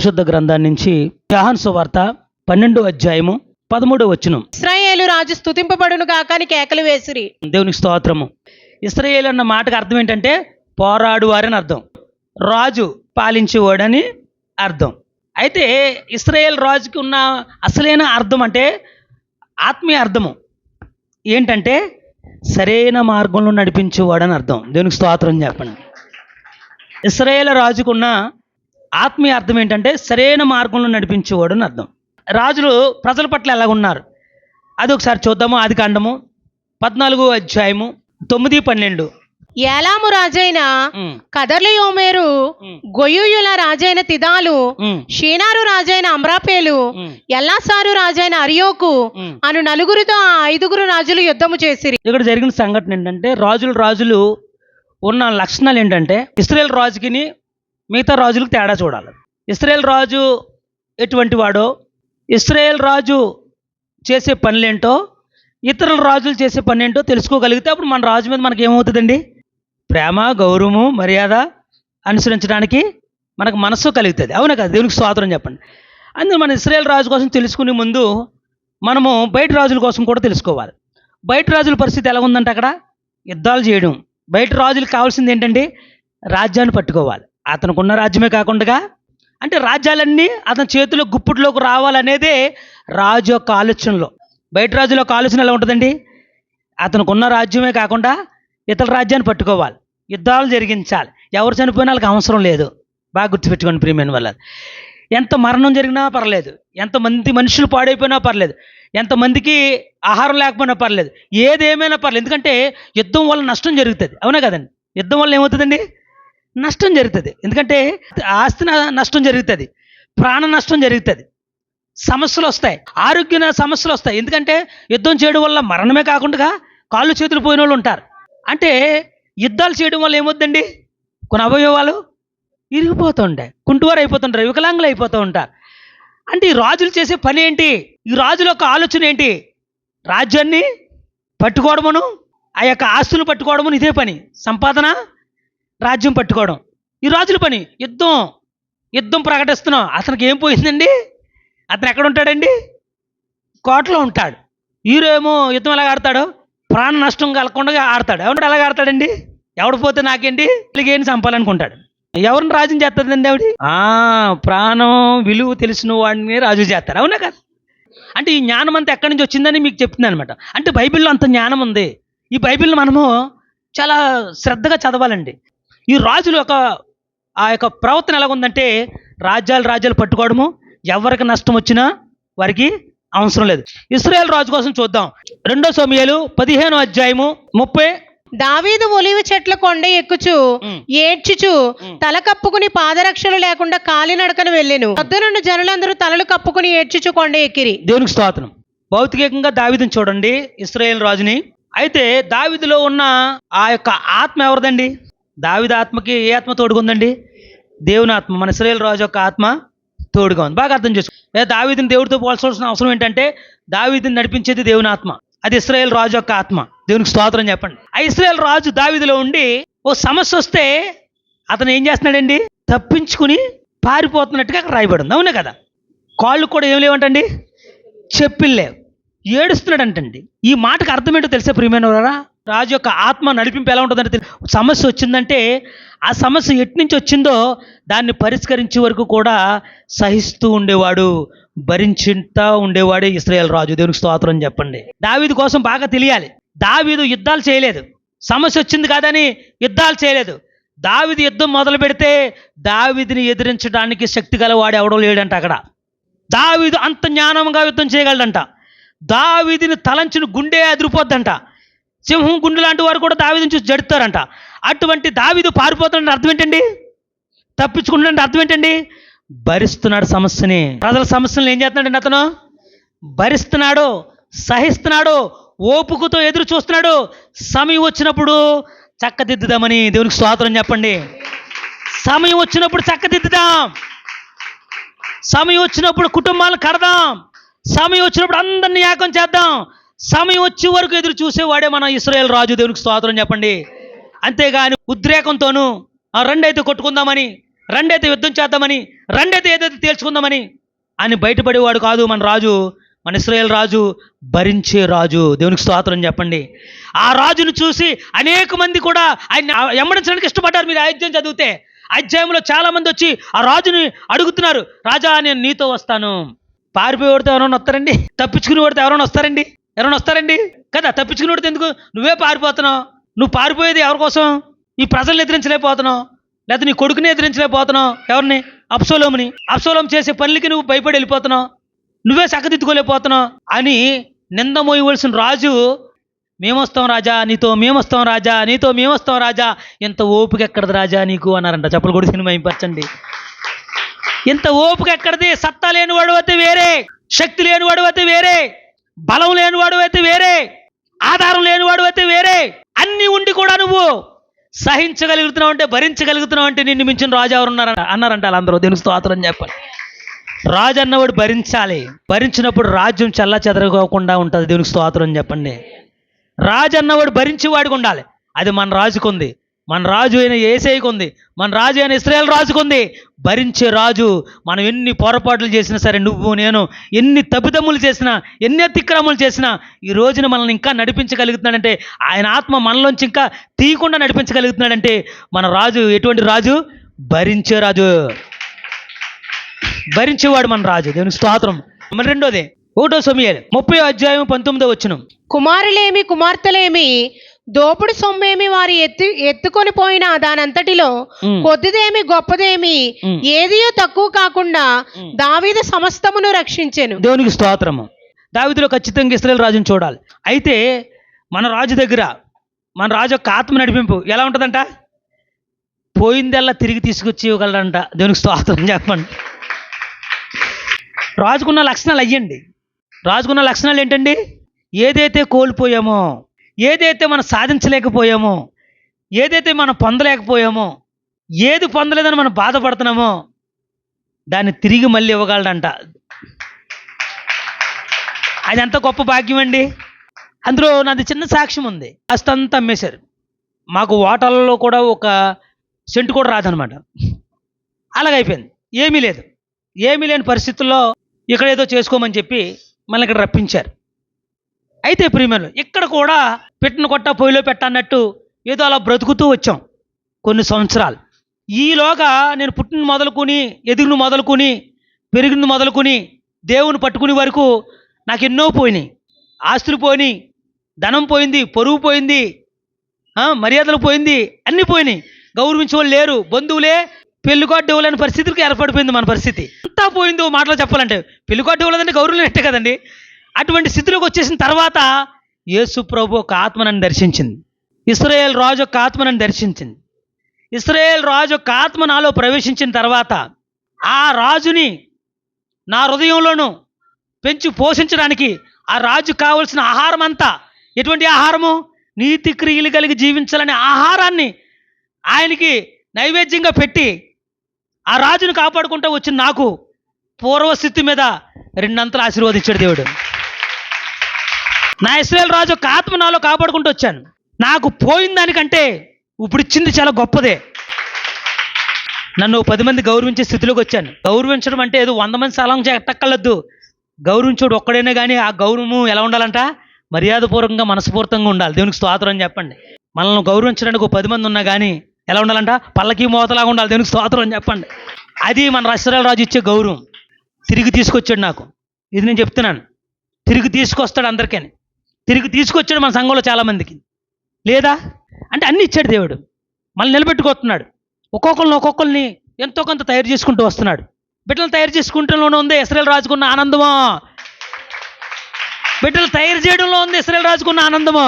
పరిశుద్ధ గ్రంథాన్ని నుంచి యోహాను సువార్త 12వ అధ్యాయము 13వ వచనం. ఇశ్రాయేలు రాజు స్తుతింపబడును గాక అని కేకలు వేసిరి. దేవునికి స్తోత్రము. ఇశ్రాయేలు అన్న మాటకు అర్థం ఏంటంటే పోరాడువారని అర్థం, రాజు పాలించేవాడని అర్థం. అయితే ఇశ్రాయేల్ రాజుకి ఉన్న అసలైన అర్థం అంటే ఆత్మీయ అర్థము ఏంటంటే సరైన మార్గంలో నడిపించేవాడని అర్థం. దేవునికి స్తోత్రం చెప్పండి. ఇశ్రాయేల్ రాజుకున్న ఆత్మీయ అర్థం ఏంటంటే సరైన మార్గంలో నడిపించేవాడు అని అర్థం. రాజులు ప్రజల పట్ల ఎలా ఉన్నారు అది ఒకసారి చూద్దాము. ఆది కాండము 14వ అధ్యాయము 9, 12. ఏలాము రాజైన కదర్లియోమేరు, గొయ్యూయుల రాజైన తిదాలు, షీనారు రాజైన అమ్రాపేలు, ఎల్లాసారు రాజైన అరియోకు అను నలుగురితో ఆ 5 రాజులు యుద్ధము చేసిరి. ఇక్కడ జరిగిన సంఘటన ఏంటంటే రాజులు ఉన్న లక్షణాలు ఏంటంటే ఇశ్రాయేల్ రాజుకిని మిగతా రాజులకు తేడా చూడాలి. ఇశ్రాయేల్ రాజు ఎటువంటి వాడో, ఇశ్రాయేల్ రాజు చేసే పనులేంటో, ఇతరుల రాజులు చేసే పని ఏంటో తెలుసుకోగలిగితే అప్పుడు మన రాజు మీద మనకి ఏమవుతుందండి? ప్రేమ, గౌరవము, మర్యాద అనుసరించడానికి మనకు మనస్సు కలుగుతుంది. అవునా కదా? దేవునికి స్తోత్రం చెప్పండి. అందులో మన ఇశ్రాయేల్ రాజు కోసం తెలుసుకునే ముందు మనము బయట రాజుల కోసం కూడా తెలుసుకోవాలి. బయట రాజుల పరిస్థితి ఎలా ఉందంటే అక్కడ యుద్ధాలు చేయడం. బయట రాజులకు కావాల్సింది ఏంటంటే రాజ్యాన్ని పట్టుకోవాలి. అతనుకున్న రాజ్యమే కాకుండా అంటే రాజ్యాలన్నీ అతని చేతిలో గుప్పుట్లోకి రావాలనేదే రాజు యొక్క ఆలోచనలో. బయట రాజుల యొక్క ఆలోచన ఎలా ఉంటుందండి? అతనుకున్న రాజ్యమే కాకుండా ఇతర రాజ్యాన్ని పట్టుకోవాలి, యుద్ధాలు జరిగించాలి. ఎవరు చనిపోయినా వాళ్ళకి అవసరం లేదు. బాగా గుర్తుపెట్టుకోండి ప్రియమైన వాళ్ళ. ఎంత మరణం జరిగినా పర్లేదు, ఎంతమంది మనుషులు పాడైపోయినా పర్లేదు, ఎంతమందికి ఆహారం లేకపోయినా పర్లేదు, ఏదేమైనా పర్లేదు. ఎందుకంటే యుద్ధం వల్ల నష్టం జరుగుతుంది. అవునా కదండి? యుద్ధం వల్ల ఏమవుతుందండి? నష్టం జరుగుతుంది. ఎందుకంటే ఆస్తి నష్టం జరుగుతుంది, ప్రాణ నష్టం జరుగుతుంది, సమస్యలు వస్తాయి, ఆరోగ్య సమస్యలు వస్తాయి. ఎందుకంటే యుద్ధం చేయడం వల్ల మరణమే కాకుండా కాళ్ళు చేతులు పోయిన వాళ్ళు ఉంటారు. అంటే యుద్ధాలు చేయడం వల్ల ఏమవుతుందండి? కొన్ని అవయవాలు ఇరిగిపోతూ ఉంటాయి, కుంటువారు అయిపోతుంటారు, వికలాంగులు అయిపోతూ ఉంటారు. అంటే ఈ రాజులు చేసే పని ఏంటి? ఈ రాజుల యొక్క ఆలోచన ఏంటి? రాజ్యాన్ని పట్టుకోవడమును, ఆ యొక్క ఆస్తులు పట్టుకోవడమును, ఇదే పని. సంపాదన, రాజ్యం పట్టుకోవడం ఈ రాజుల పని. యుద్ధం ప్రకటిస్తున్నాం. అతనికి ఏం పోయిందండి? అతను ఎక్కడ ఉంటాడండి? కోటలో ఉంటాడు. హీరో ఏమో యుద్ధం ఎలాగ ఆడతాడో ప్రాణ నష్టం కలగకుండా ఆడతాడు. ఎవరు ఎలాగ ఆడతాడండి? ఎవడు పోతే నాకేంటి, వీళ్ళకి చంపాలనుకుంటాడు. ఎవరిని రాజుని చేస్తుందండి ఆవిడ? ప్రాణం విలువ తెలిసిన వాడిని రాజు చేస్తారు. అవునా కదా? అంటే ఈ జ్ఞానం అంతా ఎక్కడి నుంచి వచ్చిందని మీకు చెప్తుంది అనమాట. అంటే బైబిల్లో అంత జ్ఞానం ఉంది. ఈ బైబిల్ని మనము చాలా శ్రద్ధగా చదవాలండి. ఈ రాజుల యొక్క ఆ యొక్క ప్రవర్తన ఎలాగుందంటే రాజ్యాలు పట్టుకోవడము, ఎవరికి నష్టం వచ్చినా వారికి అవసరం లేదు. ఇశ్రాయేల్ రాజు కోసం చూద్దాం. 2 సమూయేలు 15వ అధ్యాయము 30. దావీదు ఒలీవ చెట్ల కొండ ఎక్కుచు ఏడ్చుచు తల కప్పుకుని పాదరక్షలు లేకుండా కాలినడకను వెళ్ళెను. వద్దనున్న జనులందరూ తలలు కప్పుకుని ఏడ్చుచు కొండ ఎక్కిరి. దేవునికి స్తోత్రం. భౌతికంగా దావీదుని చూడండి, ఇశ్రాయేల్ రాజుని. అయితే దావీదులో ఉన్న ఆ యొక్క ఆత్మ ఎవరిదండి? దావీదు ఆత్మకి ఏ ఆత్మ తోడుగుందండి? దేవుని ఆత్మ. మన ఇశ్రాయేల్ రాజు యొక్క ఆత్మ తోడుగా ఉంది. బాగా అర్థం చేసుకో. దావీదుని దేవుడితో పోల్చాల్సిన అవసరం ఏంటంటే దావీదుని నడిపించేది దేవుని ఆత్మ, అది ఇశ్రాయేల్ రాజు యొక్క ఆత్మ. దేవునికి స్తోత్రం చెప్పండి. ఆ ఇశ్రాయేల్ రాజు దావీదులో ఉండి ఓ సమస్య వస్తే అతను ఏం చేస్తున్నాడండి? తప్పించుకుని పారిపోతున్నట్టుగా అక్కడ రాయబడింది. అవునే కదా? కాళ్ళు కూడా ఏం లేవంటండి, చెప్పులు లేవు, ఏడుస్తున్నాడంటండి. ఈ మాటకు అర్థం ఏంటో తెలిసే ప్రియమైన వారా? రాజు యొక్క ఆత్మ నడిపింపు ఎలా ఉంటుందంటే, సమస్య వచ్చిందంటే ఆ సమస్య ఎటు నుంచి వచ్చిందో దాన్ని పరిష్కరించే వరకు కూడా సహిస్తూ ఉండేవాడు, భరించుతా ఉండేవాడే ఇశ్రాయేల్ రాజు. దేవునికి స్తోత్రం చెప్పండి. దావీదు కోసం బాగా తెలియాలి. దావీదు యుద్ధాలు చేయలేదు, సమస్య వచ్చింది కాదని యుద్ధాలు చేయలేదు. దావీదు యుద్ధం మొదలు పెడితే దావీదుని ఎదిరించడానికి శక్తి గలవాడు ఎవడో లేడంట అక్కడ. దావీదు అంత జ్ఞానంగా యుద్ధం చేయగలడంట. దావీదుని తలంచిన గుండె అదిరిపోద్దంట. సింహం గుండె లాంటి వారు కూడా దావీదుని చూసి జడుతారంట. అటువంటి దావీదు పారిపోతాడంటే అర్థం ఏంటండి? తప్పించుకుంటాడంటే అర్థం ఏంటండి? భరిస్తున్నాడు సమస్యని. ప్రజల సమస్యలను ఏం చేస్తున్నాడండి? అతను భరిస్తున్నాడు, సహిస్తున్నాడు, ఓపుకతో ఎదురు చూస్తున్నాడు. సమయం వచ్చినప్పుడు చక్కదిద్దుదామని. దేవునికి స్తోత్రం చెప్పండి. సమయం వచ్చినప్పుడు చక్కదిద్దుదాం, సమయం వచ్చినప్పుడు కుటుంబాలను కడదాం, సమయం వచ్చినప్పుడు అందరినీ ఏకం చేద్దాం. సమయం వచ్చే వరకు ఎదురు చూసేవాడే మన ఇశ్రాయేల్ రాజు. దేవునికి స్తోత్రం చెప్పండి. అంతేగాని ఉద్రేకంతోనూ రెండైతే కొట్టుకుందామని, రెండైతే యుద్ధం చేద్దామని, రెండైతే ఏదైతే తేల్చుకుందామని అని బయటపడేవాడు కాదు మన రాజు. మన ఇశ్రాయేలు రాజు భరించే రాజు. దేవునికి స్తోత్రం చెప్పండి. ఆ రాజును చూసి అనేక మంది కూడా ఆయన వెంబడించడానికి ఇష్టపడ్డారు. మీరు అధ్యాయం చదివితే అధ్యాయంలో చాలా మంది వచ్చి ఆ రాజుని అడుగుతున్నారు, రాజా నేను నీతో వస్తాను. పారిపోయేవాడితో ఎవరైనా వస్తారండి? తప్పించుకునే వాడితో ఎవరైనా వస్తారండి? ఎవరైనా వస్తారండి కదా? తప్పించుకునే వాడితో ఎందుకు? నువ్వే పారిపోతున్నావు. నువ్వు పారిపోయేది ఎవరి కోసం? ఈ ప్రజల్ని ఎదిరించలేకపోతున్నావు, లేకపోతే నీ కొడుకుని ఎదిరించలేకపోతున్నావు. ఎవరిని? అబ్షాలోముని. అబ్షాలోము చేసే పనులకి నువ్వు భయపడి వెళ్ళిపోతున్నావు, నువ్వే చక్కదిద్దుకోలేకపోతున్నావు అని నింద మోయవలసిన రాజు, మేమొస్తాం రాజా నీతో, మేమొస్తాం రాజా నీతో, మేమొస్తాం రాజా, ఇంత ఓపిక ఎక్కడది రాజా నీకు అన్నారంట. చెప్పలు కూడా సినిమా ఇంపరచండి. ఇంత ఓపిక ఎక్కడిది? సత్తా లేనివాడు అయితే వేరే, శక్తి లేనివాడు అయితే వేరే, బలం లేనివాడు అయితే వేరే, ఆధారం లేనివాడు అయితే వేరే, అన్నీ ఉండి కూడా నువ్వు సహించగలుగుతున్నావు అంటే, భరించగలుగుతున్నావు అంటే నిన్ను మించిన రాజు ఎవరు అన్నారంట వాళ్ళందరూ. దేవునికి స్తోత్రం చెప్పండి. రాజు అన్నవాడు భరించాలి. భరించినప్పుడు రాజ్యం చల్లా చెదరకోకుండా ఉంటుంది. దేవునికి స్తోత్రం చెప్పండి. రాజు అన్నవాడు భరించేవాడికి ఉండాలి. అది మన రాజుకుంది, మన రాజు అయిన యేసయ్యకు ఉంది, మన రాజు అయిన ఇశ్రాయేలు రాజుకుంది. భరించే రాజు. మనం ఎన్ని పొరపాట్లు చేసినా సరే, నువ్వు నేను ఎన్ని తప్పిదమ్ములు చేసినా, ఎన్ని అతిక్రమాలు చేసినా, ఈ రోజున మనల్ని ఇంకా నడిపించగలుగుతున్నాడంటే, ఆయన ఆత్మ మనలోంచి ఇంకా తీయకుండా నడిపించగలుగుతున్నాడంటే మన రాజు ఎటువంటి రాజు? భరించే రాజు. భరించేవాడు మన రాజు. దేవునికి స్తోత్రం. మరి రెండోది 1 సమూయేలు 30:19. కుమారులేమి కుమార్తెలేమి దోపుడు సొమ్మేమి వారి ఎత్తుకొని పోయినా దానంతటిలో కొద్దిదేమి గొప్పదేమి ఏదియో తక్కువ కాకుండా దావీదు సమస్తమును రక్షించెను. దేవునికి స్తోత్రము. దావీదులో ఖచ్చితంగా ఇశ్రాయేలు రాజుని చూడాలి. అయితే మన రాజు దగ్గర మన రాజు యొక్క ఆత్మ నడిపింపు ఎలా ఉంటుందంట? పోయిందల్లా తిరిగి తీసుకొచ్చి ఇవ్వగలరంట. దేవునికి స్తోత్రం చెప్పండి. రాజుకున్న లక్షణాలు అయ్యండి. రాజుకున్న లక్షణాలు ఏంటండి? ఏదైతే కోల్పోయామో, ఏదైతే మనం సాధించలేకపోయామో, ఏదైతే మనం పొందలేకపోయామో, ఏది పొందలేదని మనం బాధపడుతున్నామో దాన్ని తిరిగి మళ్ళీ ఇవ్వగలడంట. అది ఎంత గొప్ప భాగ్యం అండి. అందులో నాది చిన్న సాక్ష్యం ఉంది. అస్తంతా అమ్మేశారు. మాకు ఓటర్లలో కూడా ఒక సెంటు కూడా రాదనమాట. అలాగైపోయింది. ఏమీ లేని పరిస్థితుల్లో ఇక్కడ ఏదో చేసుకోమని చెప్పి మళ్ళీ ఇక్కడ రప్పించారు. అయితే ప్రియమైన ఇక్కడ కూడా పెట్టిన కొట్ట పొయ్యిలో పెట్టన్నట్టు ఏదో అలా బ్రతుకుతూ వచ్చాం కొన్ని సంవత్సరాలు. ఈలోగా నేను పుట్టిన మొదలుకొని, ఎదిగిన మొదలుకొని, పెరిగిన మొదలుకొని, దేవుని పట్టుకునే వరకు నాకు ఎన్నో పోయినాయి. ఆస్తులు పోయినాయి, ధనం పోయింది, పొరుగు పోయింది, మర్యాదలు పోయింది, అన్నీ పోయినాయి. గౌరవించే వాళ్ళు లేరు, బంధువులే పెళ్ళికొట్టు ఇవ్వలేని పరిస్థితులకు ఏర్పడిపోయింది మన పరిస్థితి. అంతా పోయింది మాటలో చెప్పాలంటే. పెళ్ళికొట్టు ఇవ్వలేదంటే గౌరవం ఎట్టే కదండి. అటువంటి స్థితిలోకి వచ్చేసిన తర్వాత యేసు ప్రభు ఒక ఆత్మ నన్ను దర్శించింది. ఇశ్రాయేలు రాజు ఒక ఆత్మ నన్ను దర్శించింది. ఇశ్రాయేలు రాజు ఒక ఆత్మ నాలో ప్రవేశించిన తర్వాత ఆ రాజుని నా హృదయంలోనూ పెంచి పోషించడానికి ఆ రాజు కావలసిన ఆహారం అంతా, ఎటువంటి ఆహారము? నీతి క్రియలు కలిగి జీవించాలనే ఆహారాన్ని ఆయనకి నైవేద్యంగా పెట్టి ఆ రాజును కాపాడుకుంటూ వచ్చిన నాకు పూర్వస్థితి మీద 2 అంతలు ఆశీర్వదించాడు దేవుడు. నా ఇశ్రాయేలు రాజు ఒక ఆత్మ నాలో కాపాడుకుంటూ వచ్చాను. నాకు పోయిన దానికంటే ఇప్పుడు ఇచ్చింది చాలా గొప్పదే. నన్ను 10 మంది గౌరవించే స్థితిలోకి వచ్చాను. గౌరవించడం అంటే ఏదో 100 మంది సలాం ఎట్టక్కర్లేదు. గౌరవించోడు ఒక్కడైనా కానీ ఆ గౌరవము ఎలా ఉండాలంట? మర్యాదపూర్వకంగా, మనస్ఫూర్తంగా ఉండాలి. దేవునికి స్తోత్రం చెప్పండి. మనల్ని గౌరవించడానికి 10 మంది ఉన్నా కానీ ఎలా ఉండాలంట? పల్లకి మోతలాగా ఉండాలి. దేవునికి స్తోత్రం చెప్పండి. అది మన ఇశ్రాయేలు రాజు ఇచ్చే గౌరవం. తిరిగి తీసుకొచ్చాడు నాకు. ఇది నేను చెప్తున్నాను. తిరిగి తీసుకొస్తాడు అందరికీ. తిరిగి తీసుకొచ్చాడు మన సంఘంలో చాలామందికి. లేదా అంటే అన్నీ ఇచ్చాడు దేవుడు. మళ్ళీ నిలబెట్టుకొస్తున్నాడు. ఒక్కొక్కరిని ఎంతో కొంత తయారు చేసుకుంటూ వస్తున్నాడు. బిడ్డలు తయారు చేసుకుంటూనే ఉంది ఇశ్రాయేలు రాజుకున్న ఆనందము. బిడ్డలు తయారు చేయడంలో ఉంది ఇశ్రాయేలు రాజుకున్న ఆనందము.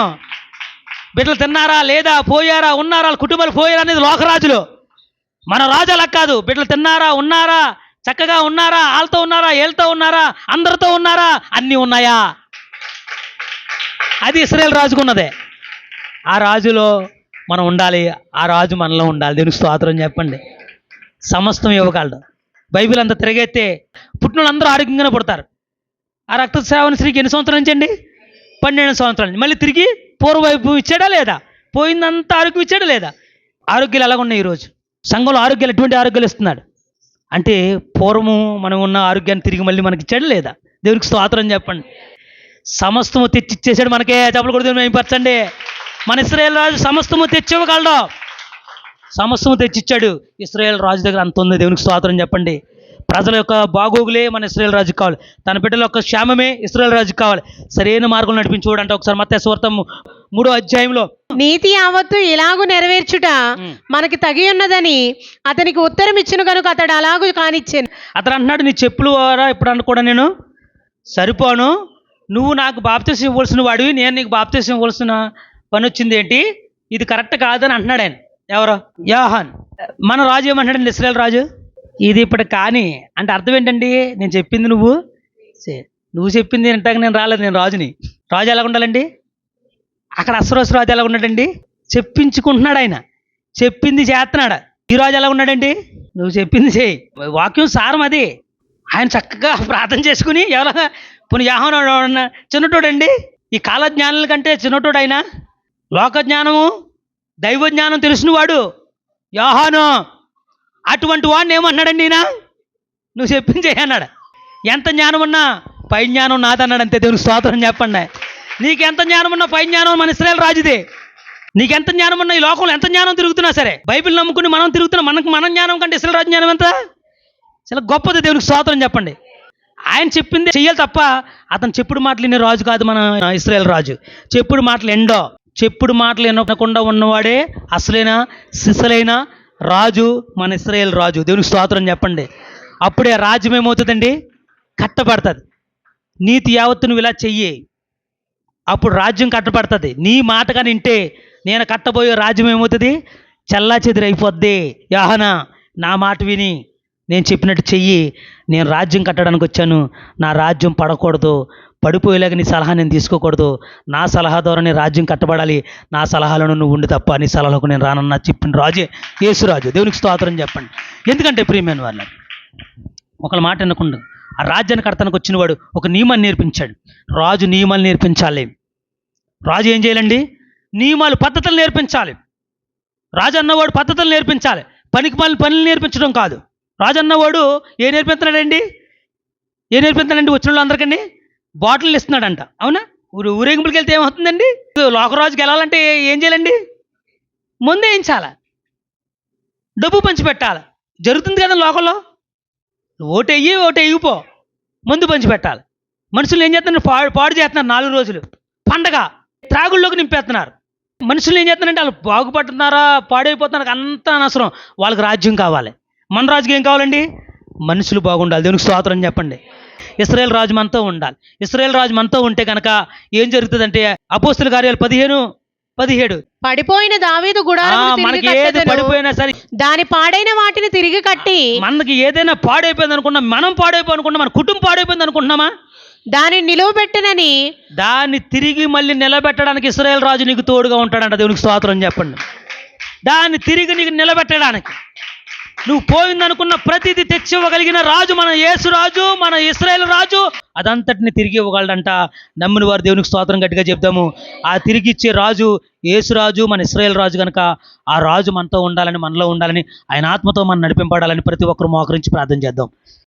బిడ్డలు తిన్నారా లేదా, పోయారా, ఉన్నారా, వాళ్ళ కుటుంబాలు పోయారా అనేది లోకరాజులు. మన రాజు అలా కాదు. బిడ్డలు తిన్నారా, ఉన్నారా, చక్కగా ఉన్నారా, వాళ్ళతో ఉన్నారా, వీళ్ళతో ఉన్నారా, అందరితో ఉన్నారా, అన్నీ ఉన్నాయా, అది ఇశ్రాయేలు రాజుకున్నదే. ఆ రాజులో మనం ఉండాలి, ఆ రాజు మనలో ఉండాలి. దేవునికి స్తోత్రం చెప్పండి. సమస్తం ఇవ్వగలడు. బైబిల్ అంతా తిరిగైతే పుట్టిన అందరూ ఆరోగ్యంగానే పుడతారు. ఆ రక్తస్రావణ స్త్రీకి ఎన్ని సంవత్సరాల నుంచి అండి? 12 సంవత్సరాల నుంచి. మళ్ళీ తిరిగి పూర్వవైపు ఇచ్చాడా లేదా? పోయిందంతా ఆరోగ్యం ఇచ్చాడా లేదా? ఆరోగ్యాలు ఎలాగ ఉన్నాయి ఈరోజు? సంఘంలో ఆరోగ్యాలు ఎటువంటి ఆరోగ్యాలు ఇస్తున్నాడు అంటే పూర్వము మనం ఉన్న ఆరోగ్యాన్ని తిరిగి మళ్ళీ మనకి ఇచ్చాడు లేదా? దేవునికి స్తోత్రం చెప్పండి. సమస్తము తెచ్చిచ్చేసాడు మనకే. చెప్పలు కూడా మేంపరచండి. మన ఇశ్రాయేలు రాజు సమస్తము తెచ్చివ్వగలడు. సమస్తము తెచ్చిచ్చాడు. ఇశ్రాయేలు రాజు దగ్గర అంత ఉంది. దేవునికి స్తోత్రం చెప్పండి. ప్రజల యొక్క బాగోగులే మన ఇశ్రాయేలు రాజుకి కావాలి. తన బిడ్డల యొక్క క్షేమమే ఇశ్రాయేలు రాజుకి కావాలి. సరైన మార్గం నడిపించుకోవడంటే ఒకసారి మత్తయి సువార్త 3వ అధ్యాయంలో నీతి యావత్తు ఇలాగు నెరవేర్చుట మనకి తగి ఉన్నదని అతనికి ఉత్తరం ఇచ్చును కనుక అతడు అలాగూ కానిచ్చాను. అతను అంటున్నాడు, నీ చెప్పులు వారా ఇప్పుడు కూడా నేను సరిపోను. నువ్వు నాకు బాప్తీసం ఇవ్వాల్సిన వాడివి, నేను నీకు బాప్తీసం ఇవ్వాల్సిన పని వచ్చింది ఏంటి? ఇది కరెక్ట్ కాదని అంటున్నాడు ఆయన. ఎవరో యోహాన్. మన రాజు ఏమంటాడండి? ఇశ్రాయేలు రాజు ఇది ఇప్పుడు కానీ అంటే అర్థం ఏంటండి? నేను చెప్పింది నువ్వు చెప్పింది వింటాక నేను రాలేదు. నేను రాజుని. రాజు ఎలా ఉండాలండి? అక్కడ అశ్వరోష రాజు ఎలా ఉన్నాడండి? చెప్పించుకుంటున్నాడు ఆయన. చెప్పింది చేస్తున్నాడు. ఈ రాజు ఎలా ఉన్నాడండి? నువ్వు చెప్పింది చేయి. వాక్యం సారం అది. ఆయన చక్కగా ప్రార్థన చేసుకుని ఎవరైనా పోనీ యోహాను చిన్నటోడండి. ఈ కాల జ్ఞానుల కంటే చిన్నటోడు ఆయన. లోక జ్ఞానము దైవ జ్ఞానం తెలిసిన వాడు యోహాను. అటువంటి వాడిని ఏమన్నాడండి ఈయన? నువ్వు చెప్పింది చేయి అన్నాడు. ఎంత జ్ఞానం ఉన్నా పై జ్ఞానం నాదన్నాడు అంతే. దేవునికి స్తోత్రం చెప్పండి. నీకెంత జ్ఞానం ఉన్నా పై జ్ఞానం మన ఇశ్రాయేలు రాజుదే. నీకెంత జ్ఞానం ఉన్నా ఈ లోకంలో ఎంత జ్ఞానం తిరుగుతున్నా సరే, బైబిల్ నమ్ముకుని మనం తిరుగుతున్నాం. మన జ్ఞానం కంటే ఇశ్రాయేలు రాజు జ్ఞానం ఎంత చాలా గొప్పది. దేవునికి స్తోత్రం చెప్పండి. ఆయన చెప్పింది చెయ్యాలి తప్ప అతను చెప్పుడు మాటలు వినే రాజు కాదు మన ఇశ్రాయేలు రాజు. చెప్పుడు మాటలు ఎండో. చెప్పుడు మాటలు వినకుండా ఉన్నవాడే అసలైన సిసలైన రాజు మన ఇశ్రాయేలు రాజు. దేవునికి స్తోత్రం చెప్పండి. అప్పుడే రాజ్యం ఏమవుతుందండి? కట్టబడుతుంది. నీతి యావత్తు నువ్వు ఇలా చెయ్యి, అప్పుడు రాజ్యం కట్టబడుతుంది. నీ మాటగా వింటే నేను కట్టబోయే రాజ్యం ఏమవుతుంది? చల్లా చెదిరైపోద్ది. యోహానా, నా మాట విని నేను చెప్పినట్టు చెయ్యి. నేను రాజ్యం కట్టడానికి వచ్చాను. నా రాజ్యం పడకూడదు. పడిపోయేలాగా నీ సలహా నేను తీసుకోకూడదు. నా సలహా ద్వారా నీ రాజ్యం కట్టబడాలి. నా సలహాలను నువ్వు ఉండి తప్ప నీ సలహాలకు నేను రానన్నా చెప్పిన రాజే యేసురాజు. దేవునికి స్తోత్రం చెప్పండి. ఎందుకంటే ప్రియమైన వాళ్ళ ఒకళ్ళ మాట వినకుండా ఆ రాజ్యాన్ని కడతానికి వచ్చిన వాడు ఒక నియమాన్ని నేర్పించాడు. రాజు నియమాలు నేర్పించాలి. రాజు ఏం చేయాలండి? నియమాలు పద్ధతులు నేర్పించాలి. రాజు అన్నవాడు పద్ధతులు నేర్పించాలి. పనులు నేర్పించడం కాదు. రాజు అన్నవాడు ఏం నేర్పిస్తున్నాడండి? వచ్చిన వాళ్ళు అందరికండి బాటిల్ ఇస్తున్నాడంట. అవునా? ఊరేగింపులకి వెళ్తే ఏమవుతుందండి? లోకరాజుకి వెళ్ళాలంటే ఏం చేయాలండి? ముందే వేయించాలి, డబ్బు పంచి పెట్టాలి. జరుగుతుంది కదా లోకంలో. ఓటు వేయిపో, ముందు పంచి పెట్టాలి. మనుషులు ఏం చేస్తున్నారు? పాడు చేస్తున్నారు. 4 రోజులు పండగ త్రాగుల్లోకి నింపేస్తున్నారు. మనుషులు ఏం చేస్తున్నారంటే వాళ్ళు బాగుపడుతున్నారా పాడైపోతున్నారు అంత అనవసరం. వాళ్ళకి రాజ్యం కావాలి. మన రాజుకి ఏం కావాలండి? మనుషులు బాగుండాలి. దేవునికి స్తోత్రం చెప్పండి. ఇశ్రాయేలు రాజు మనతో ఉండాలి. ఇశ్రాయేలు రాజు మనతో ఉంటే కనుక ఏం జరుగుతుందంటే అపోస్తుల కార్యాలు 15:17 పడిపోయిన దావీదు గుడారమును తిరిగి మనకి ఏది కట్టెదను. పడిపోయినా సరే, దాని పాడైన వాటిని తిరిగి కట్టి మనకి ఏదైనా పాడైపోయింది అనుకున్నా, మనం పాడైపోయి అనుకున్నా, మన కుటుంబం పాడైపోయింది అనుకుంటున్నామా? దానిని నిలువబెట్టనని దాన్ని తిరిగి మళ్ళీ నిలబెట్టడానికి ఇశ్రాయేలు రాజు నీకు తోడుగా ఉంటాడంట. దేవునికి స్తోత్రం చెప్పండి. దాన్ని తిరిగి నీకు నిలబెట్టడానికి నువ్వు పోయిందనుకున్న ప్రతిదీ తెచ్చి ఇవ్వగలిగిన రాజు మన యేసు రాజు, మన ఇశ్రాయేలు రాజు. అదంతటిని తిరిగి ఇవ్వగలడంట. నమ్మిన వారు దేవునికి స్తోత్రం గట్టిగా చెప్దాము. ఆ తిరిగి ఇచ్చే రాజు యేసు రాజు, మన ఇశ్రాయేలు రాజు కనుక ఆ రాజు మనతో ఉండాలని, మనలో ఉండాలని, ఆయన ఆత్మతో మనం నడిపింపడాలని ప్రతి ఒక్కరు మోకరించి ప్రార్థన చేద్దాం.